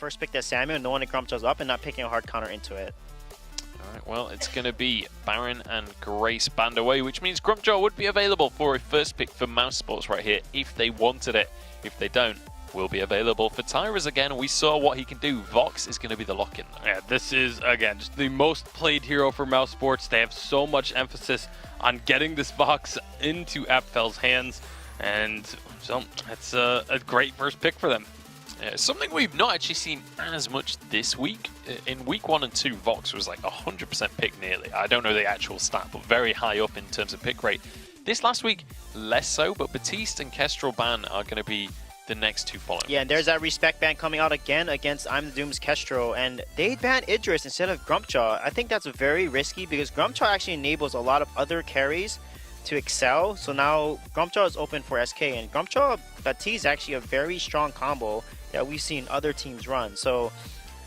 first pick that Samuel, knowing that Grumpjaw's up and not picking a hard counter into it. Alright, well, it's going to be Baron and Grace banned away, which means Grumpjaw would be available for a first pick for Mousesports right here if they wanted it. If they don't, will be available for Tyrus again. We saw what he can do. Vox is going to be the lock-in. Yeah, this is, again, just the most played hero for Mousesports. They have so much emphasis on getting this Vox into Apfel's hands, and so it's a great first pick for them. Something we've not actually seen as much this week. In week 1 and 2, Vox was like 100% pick nearly. I don't know the actual stat, but very high up in terms of pick rate. This last week, less so, but Batiste and Kestrel ban are going to be the next two following. Yeah, and there's that respect ban coming out again against I'm the Doom's Kestrel, and they banned Idris instead of Grumpjaw. I think that's very risky because Grumpjaw actually enables a lot of other carries to excel. So now Grumpjaw is open for SK, and Grumpjaw Batiste is actually a very strong combo that we've seen other teams run. So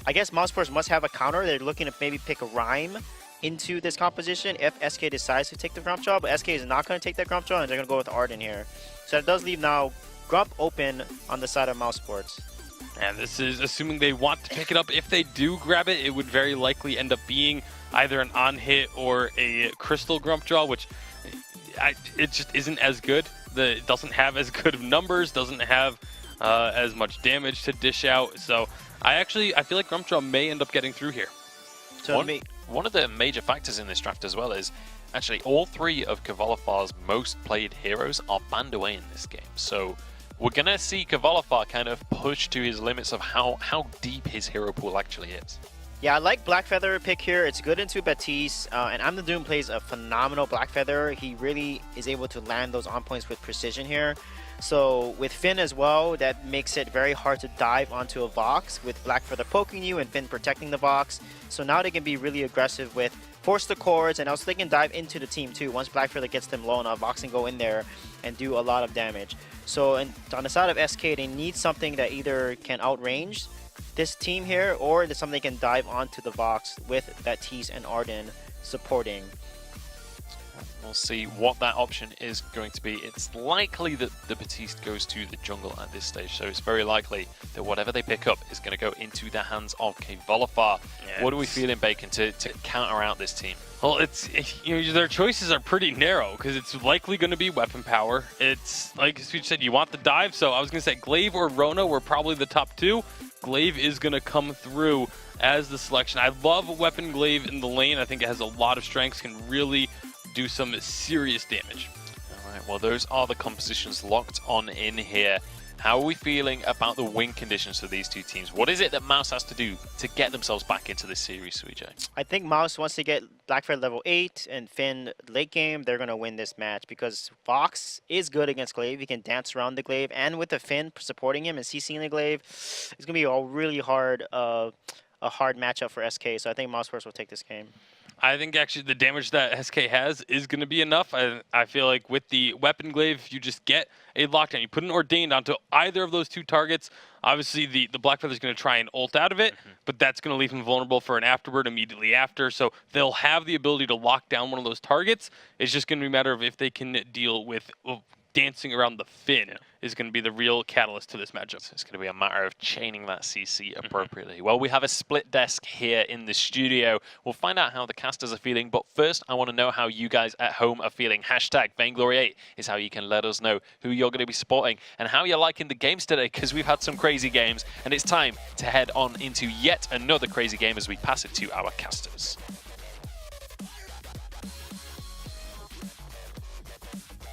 I guess Mousesports must have a counter. They're looking to maybe pick a Rhyme into this composition if SK decides to take the Grumpjaw, but SK is not going to take that Grumpjaw, and they're going to go with Arden here. So that does leave now Grump open on the side of Mousesports. And this is assuming they want to pick it up. If they do grab it, it would very likely end up being either an on-hit or a Crystal Grumpjaw, which it just isn't as good. It doesn't have as good of numbers, doesn't have as much damage to dish out. So I feel like Grumpjaw may end up getting through here. So one of the major factors in this draft as well is actually all 3 of Kavalafar's most played heroes are banned away in this game. So we're going to see Kavalafar kind of push to his limits of how deep his hero pool actually is. Yeah, I like Blackfeather pick here. It's good into Batiste, and I'm the Doom plays a phenomenal Blackfeather. He really is able to land those on points with precision here. So with Finn as well, that makes it very hard to dive onto a Vox with Blackfeather poking you and Finn protecting the Vox. So now they can be really aggressive with force the chords, and also they can dive into the team too. Once Blackfeather gets them low enough, Vox can go in there and do a lot of damage. So on the side of SK, they need something that either can outrange this team here, or there's something they can dive onto the Vox with Batiste and Arden supporting. We'll see what that option is going to be. It's likely that the Batiste goes to the jungle at this stage, so it's very likely that whatever they pick up is going to go into the hands of Kvalifar. Yeah, what are we feeling, Bacon, to counter out this team? Well, their choices are pretty narrow because it's likely going to be weapon power. It's like Speech said, you want the dive, so I was going to say Glaive or Rona were probably the top 2. Glaive is going to come through as the selection. I love Weapon Glaive in the lane. I think it has a lot of strengths, can really do some serious damage. All right, well, those are the compositions locked on in here. How are we feeling about the win conditions for these two teams? What is it that Mouse has to do to get themselves back into this series, Suijay? I think Mouse, once they get Blackfeather level 8 and Finn late game, they're going to win this match because Vox is good against Glaive. He can dance around the Glaive, and with the Finn supporting him and CCing the Glaive, it's going to be a really hard matchup for SK. So I think Mousesports will take this game. I think actually the damage that SK has is going to be enough. I feel like with the Weapon Glaive, you just get a lockdown. You put an Ordained onto either of those 2 targets. Obviously, the Blackfeather is going to try and ult out of it, but that's going to leave him vulnerable for an afterbird immediately after. So they'll have the ability to lock down one of those targets. It's just going to be a matter of if they can deal with dancing around the Finn is going to be the real catalyst to this matchup. It's going to be a matter of chaining that CC appropriately. Well, we have a split desk here in the studio. We'll find out how the casters are feeling, but first I want to know how you guys at home are feeling. Hashtag Vainglory8 is how you can let us know who you're going to be supporting and how you're liking the games today, because we've had some crazy games, and it's time to head on into yet another crazy game as we pass it to our casters.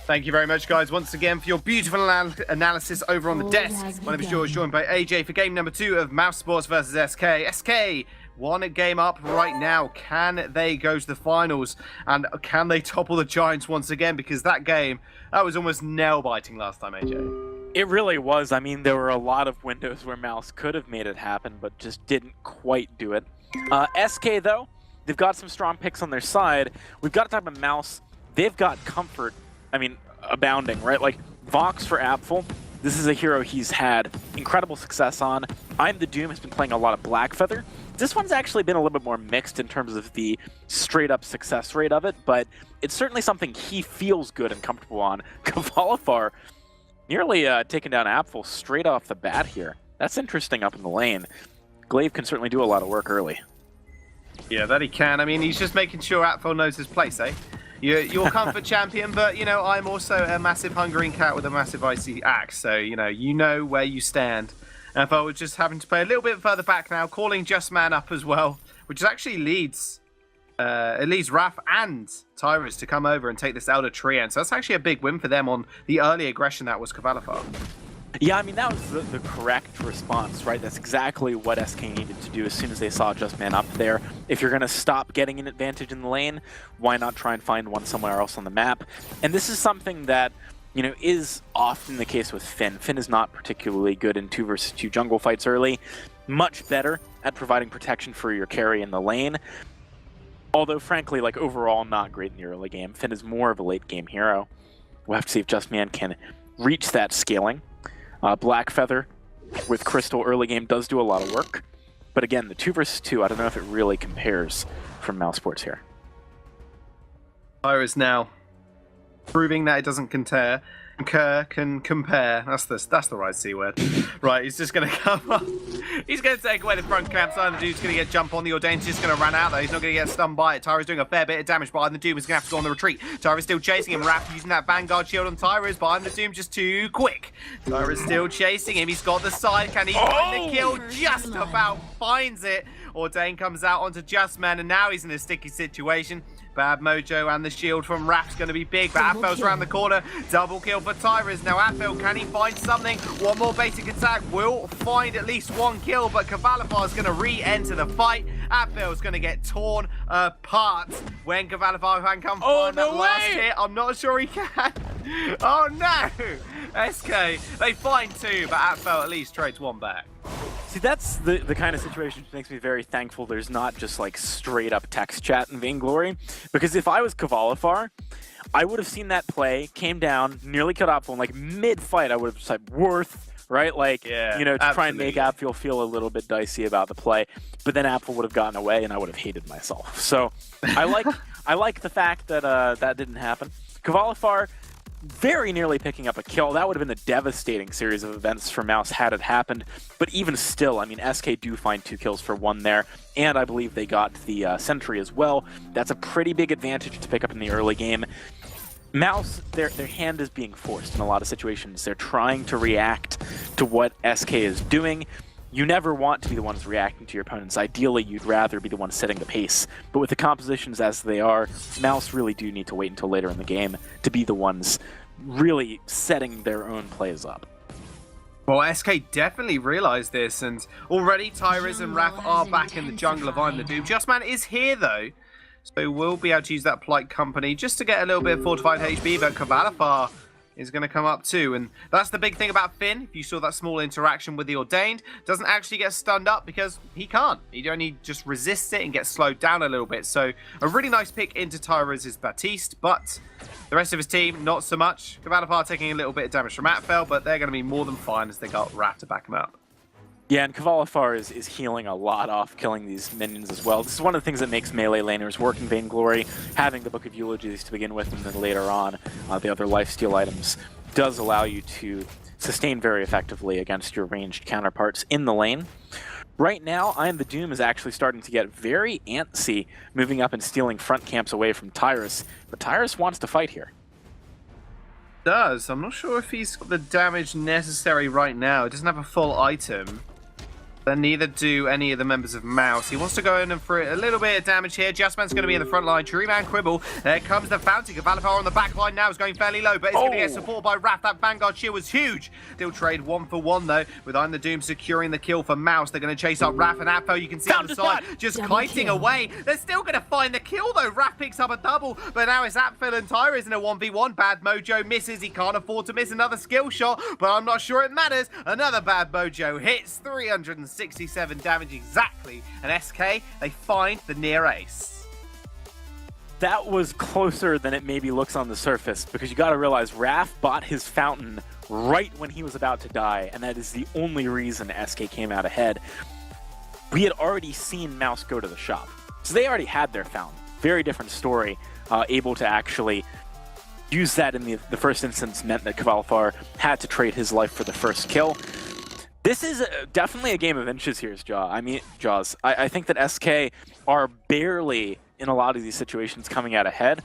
Thank you very much, guys, once again for your beautiful analysis over on the desk. My name is George, joined by AJ for game number 2 of Mousesports versus SK. SK, 1 game up right now. Can they go to the finals? And can they topple the Giants once again? Because that game, that was almost nail-biting last time, AJ. It really was. I mean, there were a lot of windows where Mouse could have made it happen, but just didn't quite do it. SK, though, they've got some strong picks on their side. We've got to talk about Mouse. They've got comfort. I mean, abounding, right? Like, Vox for Apfel, this is a hero he's had incredible success on. I'm the Doom has been playing a lot of Blackfeather. This one's actually been a little bit more mixed in terms of the straight-up success rate of it, but it's certainly something he feels good and comfortable on. Kvalifar nearly taking down Apfel straight off the bat here. That's interesting up in the lane. Glaive can certainly do a lot of work early. Yeah, that he can. I mean, he's just making sure Atfel knows his place, eh? You're comfort champion, but, you know, I'm also a massive Hungarian cat with a massive icy axe, so, you know where you stand. Atfel was just having to play a little bit further back now, calling Just Man up as well, which actually leads Raf and Tyrus to come over and take this Elder Tree, and so that's actually a big win for them on the early aggression that was Kvalifar. Yeah, I mean, that was the correct response, right? That's exactly what SK needed to do as soon as they saw Just Man up there. If you're going to stop getting an advantage in the lane, why not try and find one somewhere else on the map? And this is something that, you know, is often the case with Finn. Finn is not particularly good in 2 versus 2 jungle fights early. Much better at providing protection for your carry in the lane. Although, frankly, like, overall, not great in the early game. Finn is more of a late-game hero. We'll have to see if Just Man can reach that scaling. Black Feather with Crystal early game does do a lot of work. But again, the 2 versus 2, I don't know if it really compares from Mousesports here. Iris now proving that it doesn't compare. That's the right C word. Right, he's just going to come up. He's going to take away the front camp side. The dude's going to get jump on. The Ordained's just going to run out though. He's not going to get stunned by it. Tyra's doing a fair bit of damage behind the Doom. He's going to have to go on the retreat. Tyra's still chasing him. Raph using that Vanguard shield on Tyra's behind the Doom just too quick. Tyra's still chasing him. He's got the side. Can he find the kill? Just about finds it. Ordained comes out onto Just Man, and now he's in a sticky situation. Bad Mojo and the shield from Rap's going to be big, but Atfel's around the corner. Double kill for Tyrus. Now Atfel, can he find something? One more basic attack will find at least 1 kill, but Kvalifar is going to re-enter the fight. Atfel's going to get torn apart when Kvalifar can come find that last hit. I'm not sure he can. Oh no! SK, they find 2, but Atfel at least trades 1 back. See, that's the kind of situation which makes me very thankful there's not just like straight up text chat in Vainglory. Because if I was Kvalifar, I would have seen that play, came down, nearly cut off on like mid-fight, I would have said worth, right? Like, yeah, you know, to absolutely. try and make Apfel feel a little bit dicey about the play. But then Apfel would have gotten away and I would have hated myself. So I like the fact that that didn't happen. Kvalifar very nearly picking up a kill. That would have been a devastating series of events for Mouse had it happened. But even still, I mean, SK do find 2 kills for 1 there, and I believe they got the sentry as well. That's a pretty big advantage to pick up in the early game. Mouse, their hand is being forced in a lot of situations. They're trying to react to what SK is doing. You never want to be the ones reacting to your opponents. Ideally, you'd rather be the one setting the pace. But with the compositions as they are, Mouse really do need to wait until later in the game to be the ones really setting their own plays up. Well, SK definitely realized this, and already Tyrus and Raph are back in the jungle behind the Doom. Just Man is here, though, so we'll be able to use that Polite Company just to get a little bit of fortified HP, but Kvalifar is going to come up too, and that's the big thing about Finn. If you saw that small interaction with the Ordained, doesn't actually get stunned up because he can't. He only just resists it and gets slowed down a little bit. So a really nice pick into Tyrus' Baptiste, but the rest of his team, not so much. Kvalifar taking a little bit of damage from Atfel, but they're going to be more than fine as they got Raph to back him up. Yeah, and Kvalifar is healing a lot off killing these minions as well. This is one of the things that makes melee laners work in Vainglory. Having the Book of Eulogies to begin with, and then later on, the other lifesteal items, does allow you to sustain very effectively against your ranged counterparts in the lane. Right now, I Am the Doom is actually starting to get very antsy, moving up and stealing front camps away from Tyrus, but Tyrus wants to fight here. Does. I'm not sure if he's got the damage necessary right now. He doesn't have a full item. Then neither do any of the members of Mouse. He wants to go in and for a little bit of damage here. Just Man's going to be in the front line. Tree Man Quibble. There comes the Fountain. Kvalifar on the back line now is going fairly low, but it's going to get supported by Raph. That Vanguard shield was huge. They'll trade 1 for 1 though, with I'm the Doom securing the kill for Mouse. They're going to chase up Raph and Atfel. You can see on the side, just kiting away. They're still going to find the kill though. Raph picks up a double, but now it's Atfel and Tyrus in a 1v1. Bad Mojo misses. He can't afford to miss another skill shot, but I'm not sure it matters. Another Bad Mojo hits 367 damage exactly, and SK, they find the near ace. That was closer than it maybe looks on the surface, because you got to realize Raph bought his Fountain right when he was about to die, and that is the only reason SK came out ahead. We had already seen Mouse go to the shop, so they already had their Fountain. Very different story, able to actually use that in the first instance meant that Kvalifar had to trade his life for the first kill. This is definitely a game of inches here, Jaws. I think that SK are barely, in a lot of these situations, coming out ahead.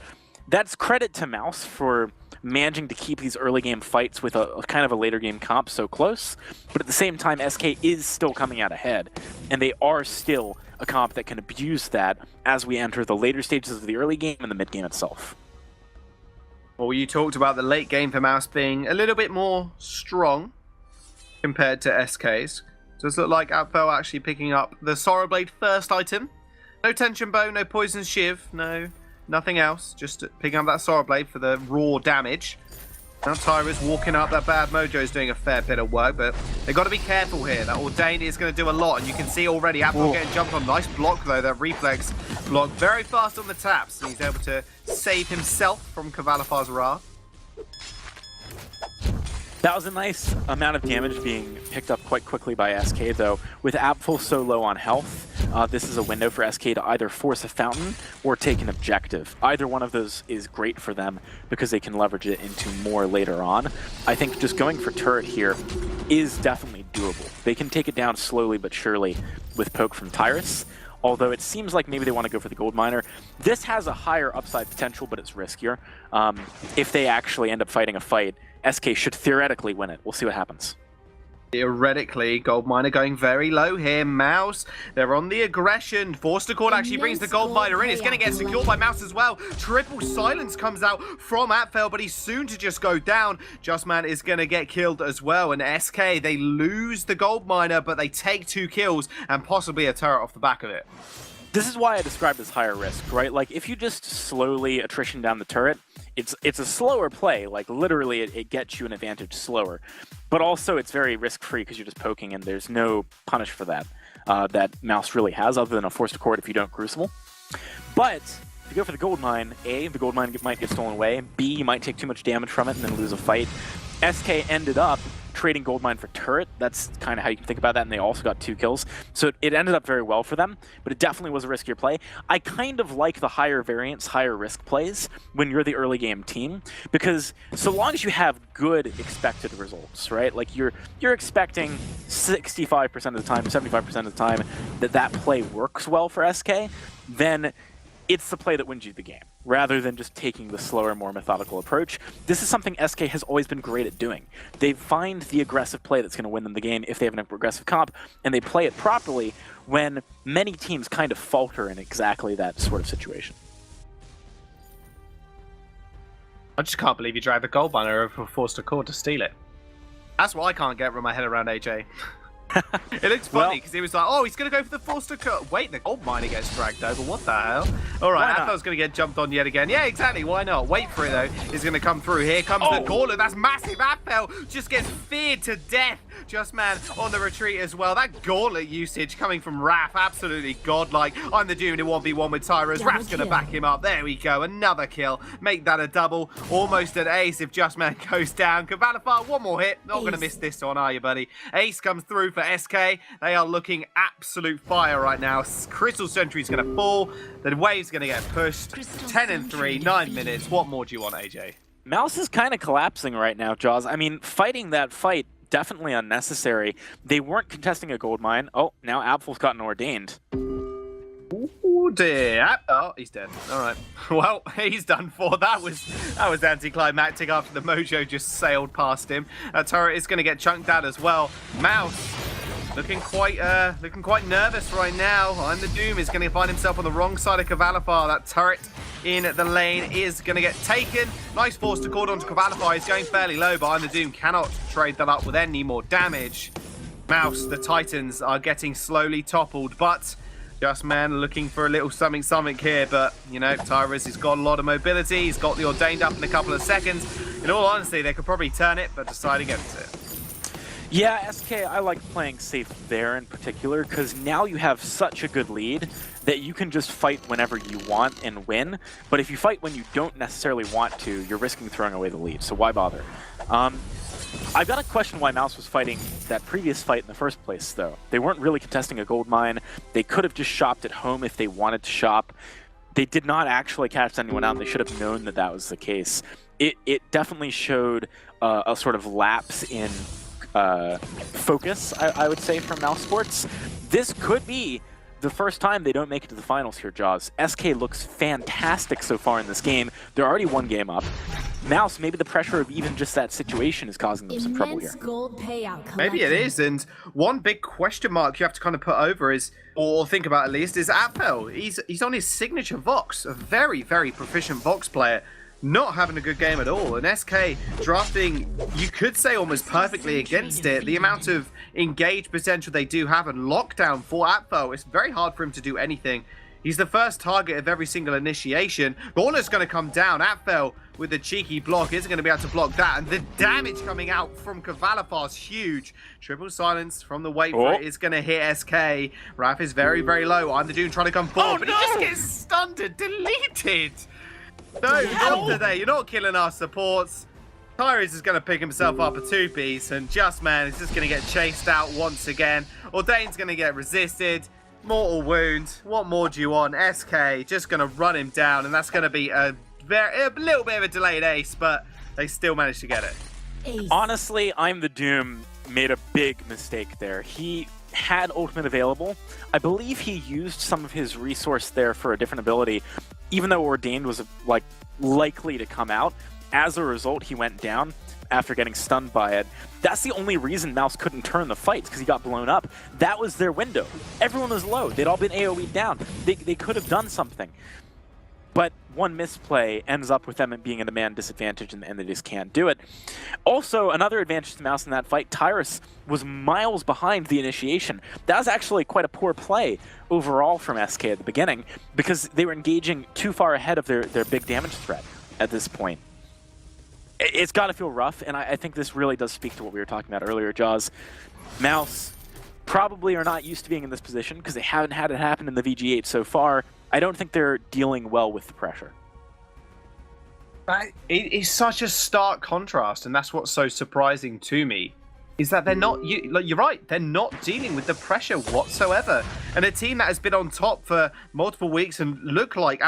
That's credit to Mouse for managing to keep these early game fights with a kind of a later game comp so close. But at the same time, SK is still coming out ahead. And they are still a comp that can abuse that as we enter the later stages of the early game and the mid game itself. Well, you talked about the late game for Mouse being a little bit more strong compared to SK's. Does look like Apfel actually picking up the Sorrow Blade first item. No Tension Bow, no Poison Shiv, nothing else. Just picking up that Sorrow Blade for the raw damage. Now Tyra's walking up. That bad Mojo's doing a fair bit of work, but they've got to be careful here. That Ordained is going to do a lot, and you can see already Apfel getting jumped on. Nice block, though. That reflex block very fast on the taps, and he's able to save himself from Kavalifar's wrath. That was a nice amount of damage being picked up quite quickly by SK, though. With Apfel so low on health, this is a window for SK to either force a fountain or take an objective. Either one of those is great for them because they can leverage it into more later on. I think just going for turret here is definitely doable. They can take it down slowly but surely with poke from Tyrus, although it seems like maybe they want to go for the gold miner. This has a higher upside potential, but it's riskier. If they actually end up fighting a fight, SK should theoretically win it. We'll see what happens. Theoretically, Gold Miner going very low here. Mouse, they're on the aggression. Forced to call actually brings the Gold Miner in. It's going to get secured by Mouse as well. Triple silence comes out from Apfel, but he's soon to just go down. Justman is going to get killed as well. And SK, they lose the Gold Miner, but they take 2 kills and possibly a turret off the back of it. This is why I described as higher risk, right? Like, if you just slowly attrition down the turret, it's a slower play. Like, literally, it gets you an advantage slower. But also, it's very risk-free because you're just poking, and there's no punish for that that Mouse really has, other than a forced accord if you don't Crucible. But if you go for the gold mine, A, the gold mine might get stolen away. B, you might take too much damage from it and then lose a fight. SK ended up trading gold mine for turret. That's kind of how you can think about that, and they also got 2 kills. So it ended up very well for them, but it definitely was a riskier play. I kind of like the higher variance, higher risk plays when you're the early game team, because so long as you have good expected results, right? Like you're expecting 65% of the time, 75% of the time that play works well for SK, then it's the play that wins you the game, rather than just taking the slower, more methodical approach. This is something SK has always been great at doing. They find the aggressive play that's going to win them the game if they have an aggressive comp, and they play it properly when many teams kind of falter in exactly that sort of situation. I just can't believe you dragged the gold miner over Forced Accord to steal it. That's what I can't get my head around, AJ. It looks funny because he was like, oh, he's going to go for the Forced Accord. Wait, the gold miner gets dragged over. What the hell? All right, I thought I was going to get jumped on yet again. Yeah, exactly. Why not? Wait for it, though. He's going to come through. Here comes the Gauntlet. That's massive. Apfel just gets feared to death. Justman on the retreat as well. That Gauntlet usage coming from Raph, absolutely godlike. I'm the Doom in 1v1 with Tyros. Raph's going to back him up. There we go. Another kill. Make that a double. Almost an ace if Justman goes down. Kavalifar, one more hit. Not going to miss this one, are you, buddy? Ace comes through for SK. They are looking absolute fire right now. Crystal Sentry's going to fall. The wave's going to get pushed. 10 and 3, 9 minutes. What more do you want, AJ? Mouse is kind of collapsing right now, Jaws. I mean, fighting that fight, definitely unnecessary. They weren't contesting a gold mine. Oh, now Apfel's gotten ordained. Oh dear. Oh, he's dead. All right. Well, he's done for. That was anticlimactic after the Mojo just sailed past him. That turret is going to get chunked out as well. Mouse looking quite nervous right now. I'm the Doom is going to find himself on the wrong side of Kavalifar. That turret in the lane is going to get taken. Nice Forced Accord onto Kavalifar. He's going fairly low, but I'm the Doom cannot trade that up with any more damage. Mouse, the Titans are getting slowly toppled, but Justman looking for a little something here, but, you know, Tyrus has got a lot of mobility. He's got the Ordained up in a couple of seconds. In all honesty, they could probably turn it, but decide against it. Yeah, SK, I like playing safe there in particular, because now you have such a good lead that you can just fight whenever you want and win. But if you fight when you don't necessarily want to, you're risking throwing away the lead, so why bother? I've got a question why Mouse was fighting that previous fight in the first place, though. They weren't really contesting a gold mine. They could have just shopped at home if they wanted to shop. They did not actually catch anyone out, and they should have known that that was the case. It definitely showed a sort of lapse in focus, I would say, from Mousesports. This could be the first time they don't make it to the finals here, Jaws. SK looks fantastic so far in this game. They're already one game up. Mouse, maybe the pressure of even just that situation is causing them some trouble here. Gold payout Maybe it is, and one big question mark you have to kind of put over is, or think about at least, is Apfel. He's on his signature Vox, a very, very proficient Vox player, not having a good game at all. And SK drafting, you could say almost perfectly against it. The amount of engaged potential they do have and lockdown for Apfel, it's very hard for him to do anything. He's the first target of every single initiation. Gauntlet's going to come down. Apfel with a cheeky block isn't going to be able to block that. And the damage coming out from Kavalifa is huge. Triple silence from the wait for it is going to hit SK. Raph is very, very low. I'm the Doom trying to come forward, but he just gets stunned and deleted. No, not today. You're not killing our supports. Tyrese is going to pick himself up a two-piece, and Just Man is just going to get chased out once again. Ordain's going to get resisted. Mortal wound. What more do you want? SK just going to run him down, and that's going to be a little bit of a delayed ace, but they still managed to get it. Ace. Honestly, I'm the Doom made a big mistake there. He had ultimate available. I believe he used some of his resource there for a different ability, even though Ordained was like likely to come out. As a result, he went down after getting stunned by it. That's the only reason Mouse couldn't turn the fights, because he got blown up. That was their window. Everyone was low. They'd all been AoE'd down. They could have done something. But one misplay ends up with them being at a man disadvantage, and they just can't do it. Also, another advantage to Mouse in that fight, Tyrus was miles behind the initiation. That was actually quite a poor play overall from SK at the beginning, because they were engaging too far ahead of their big damage threat at this point. It's got to feel rough, and I think this really does speak to what we were talking about earlier, Jaws. Mouse probably are not used to being in this position because they haven't had it happen in the VG8 so far. I don't think they're dealing well with the pressure. It is such a stark contrast, and that's what's so surprising to me, is that they're not, you're right, they're not dealing with the pressure whatsoever. And a team that has been on top for multiple weeks and look like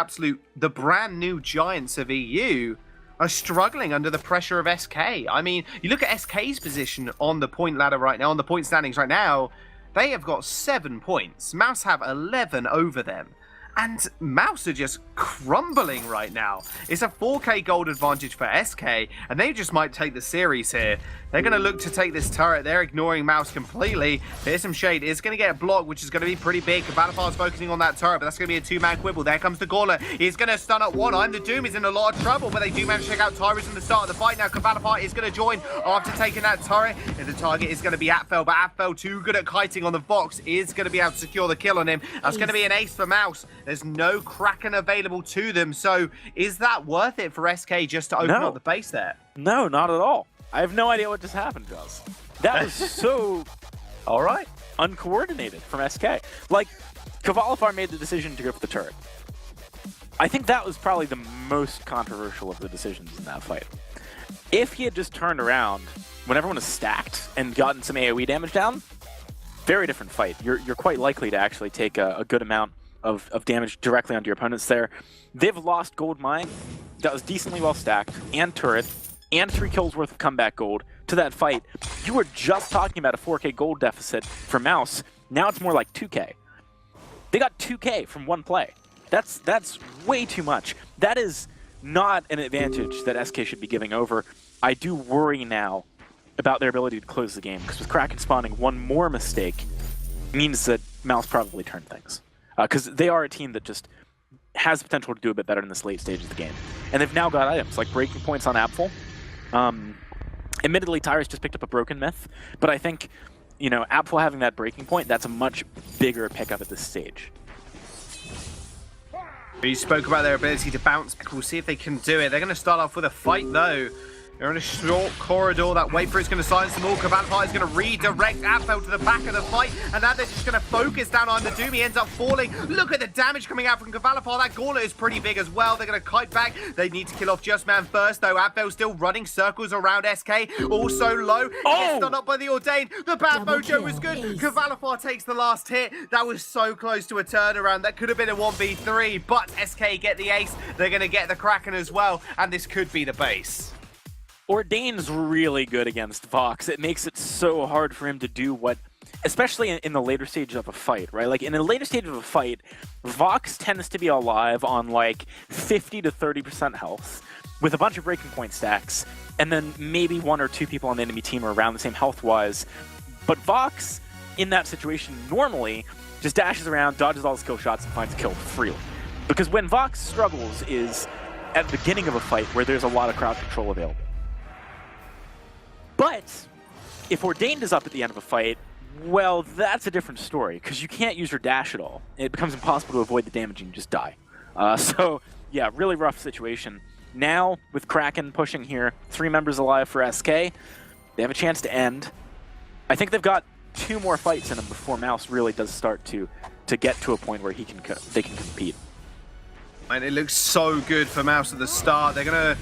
the brand new giants of EU are struggling under the pressure of SK. I mean, you look at SK's position on the point ladder right now, on the point standings right now, they have got 7 points. Mouse have 11 over them. And Mouse are just crumbling right now. It's a 4k gold advantage for SK, and they just might take the series here. They're going to look to take this turret. They're ignoring Mouse completely. Fearsome Shade is going to get a block, which is going to be pretty big. Kavalifar's focusing on that turret, but that's going to be a two-man quibble. There comes the Gauntlet. He's going to stun up one. I'm the Doom is in a lot of trouble, but they do manage to check out Tyrus in the start of the fight. Now Kavalifar is going to join after taking that turret, and the target is going to be Apfel, but Apfel, too good at kiting on the Vox, is going to be able to secure the kill on him. That's going to be an ace for Mouse. There's no Kraken available to them, so is that worth it for SK just to open up the base there? No, not at all. I have no idea what just happened, Joss. That was so uncoordinated from SK. Like, Kavalifar made the decision to go for the turret. I think that was probably the most controversial of the decisions in that fight. If he had just turned around when everyone was stacked and gotten some AoE damage down, very different fight. You're quite likely to actually take a good amount of damage directly onto your opponents there. They've lost gold mine that was decently well stacked, and turret, and 3 kills worth of comeback gold to that fight. You were just talking about a 4k gold deficit for Mouse. Now it's more like 2k. They got 2k from one play. That's way too much. That is not an advantage that SK should be giving over. I do worry now about their ability to close the game, because with Kraken spawning, one more mistake means that Mouse probably turned things. Because they are a team that just has the potential to do a bit better in this late stage of the game. And they've now got items like breaking points on Apfel. Admittedly, Tyrus just picked up a broken myth, but I think, you know, Apfel having that breaking point, that's a much bigger pickup at this stage. You spoke about their ability to bounce back. We'll see if they can do it. They're going to start off with a fight, though. They're in a short corridor. That wait for it's going to silence them all. Kavalifar is going to redirect Apfel to the back of the fight, and now they're just going to focus down on the Doom. He ends up falling. Look at the damage coming out from Kavalifar. That Gauntlet is pretty big as well. They're going to kite back. They need to kill off Just Man first, though. Apfel's still running circles around SK. Also low. Gets done up by the Ordained. The bad mojo was good. Kavalifar takes the last hit. That was so close to a turnaround. That could have been a 1v3, but SK get the ace. They're going to get the Kraken as well, and this could be the base. Ordain's really good against Vox. It makes it so hard for him to do what, especially in the later stages of a fight, right? Like in the later stage of a fight, Vox tends to be alive on like 50 to 30% health with a bunch of breaking point stacks, and then maybe 1 or 2 people on the enemy team are around the same health-wise. But Vox, in that situation, normally just dashes around, dodges all the skill shots, and finds a kill freely. Because when Vox struggles is at the beginning of a fight where there's a lot of crowd control available. But if Ordained is up at the end of a fight, well, that's a different story, because you can't use your dash at all. It becomes impossible to avoid the damage and you just die. So, yeah, really rough situation. Now, with Kraken pushing here, 3 members alive for SK, they have a chance to end. I think they've got 2 more fights in them before Mouse really does start to get to a point where they can compete. And it looks so good for Mouse at the start. They're going to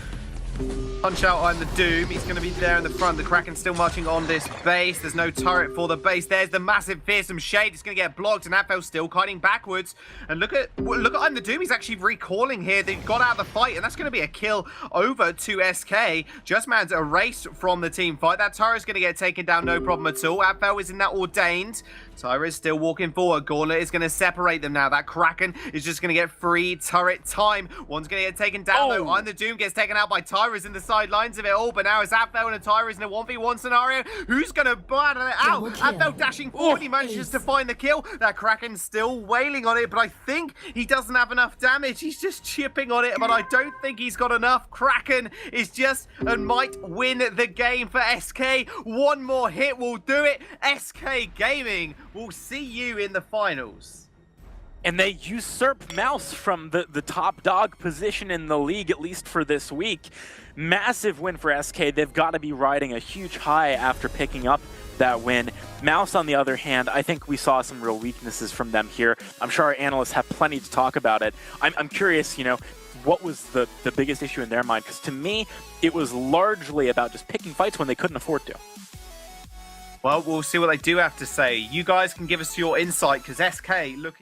punch out on the Doom. He's going to be there in the front. The Kraken still marching on this base. There's no turret for the base. There's the massive fearsome shade. It's going to get blocked, and Apfel still kiting backwards. And look at I'm the Doom. He's actually recalling here. They got out of the fight, and that's going to be a kill over to SK. Just Man's erased from the team fight. That turret's going to get taken down, no problem at all. Apfel is in that Ordained. Tyra is still walking forward. Gauntlet is going to separate them now. That Kraken is just going to get free turret time. One's going to get taken down, though. I'm the Doom gets taken out by Tyra's in the sidelines of it all, but now it's Apfel and Tyra's in a 1v1 scenario. Who's going to battle it out? Apfel dashing forward. He manages to find the kill. That Kraken's still wailing on it, but I think he doesn't have enough damage. He's just chipping on it, but I don't think he's got enough. Kraken is just and might win the game for SK. One more hit will do it. SK Gaming will see you in the finals. And they usurp Mouse from the top dog position in the league, at least for this week. Massive win for SK. They've got to be riding a huge high after picking up that win. Mouse, on the other hand, I think we saw some real weaknesses from them here. I'm sure our analysts have plenty to talk about it. I'm curious, you know, what was the biggest issue in their mind? Because to me, it was largely about just picking fights when they couldn't afford to. Well, we'll see what they do have to say. You guys can give us your insight, because SK looking